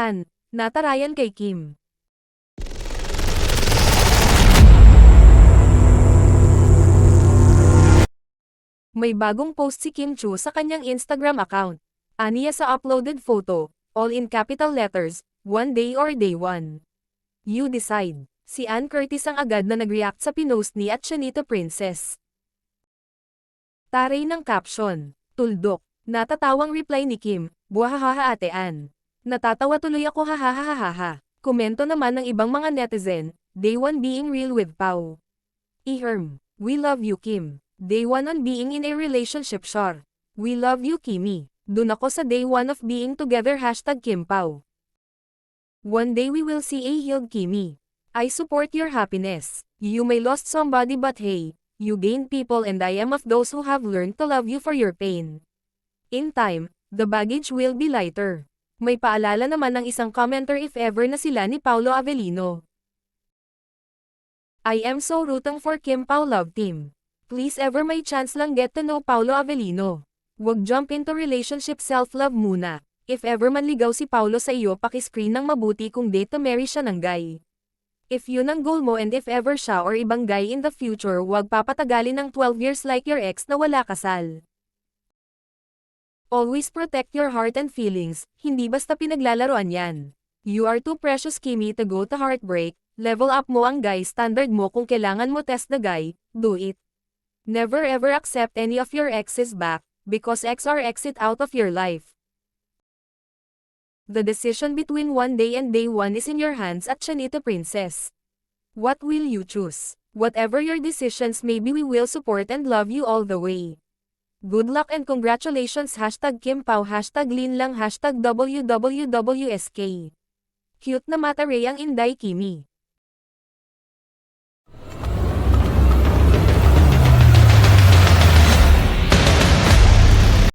Han, natarayan kay Kim. May bagong post si Kim Chu sa kanyang Instagram account. Aniya sa uploaded photo, all in capital letters, one day or day one. You decide. Si Ann Curtis ang agad na nag-react sa pinost ni at Chanita Princess. Taray ng caption. Tuldok. Natatawang reply ni Kim, buhahaha ate Ann. Natatawa tuloy ako hahahahaha. Komento naman ng ibang mga netizen, day one being real with Pao. Iherm. We love you Kim. Day one on being in a relationship sure. We love you Kimi. Dun ako sa day one of being together #Kim Pao. One day we will see a healed Kimi. I support your happiness. You may lost somebody but hey, you gain people and I am of those who have learned to love you for your pain. In time, the baggage will be lighter. May paalala naman ng isang commenter if ever na sila ni Paolo Avellino. I am so rooting for Kim Pao love team. Please ever may chance lang get to know Paolo Avellino. Wag jump into relationship self-love muna. If ever man ligaw si Paolo sa iyo paki-screen ng mabuti kung date to marry siya ng guy. If yun ang goal mo and if ever siya or ibang guy in the future wag papatagalin ng 12 years like your ex na wala kasal. Always protect your heart and feelings, hindi basta pinaglalaroan yan. You are too precious Kimi to go to heartbreak, level up mo ang guy standard mo kung kailangan mo test the guy, do it. Never ever accept any of your exes back, because ex or exit out of your life. The decision between one day and day one is in your hands at Chanita Princess. What will you choose? Whatever your decisions may be we will support and love you all the way. Good luck and congratulations #Kim Pao #Lin lang #WWWSK. Cute na mata Ray ang Inday Kimi.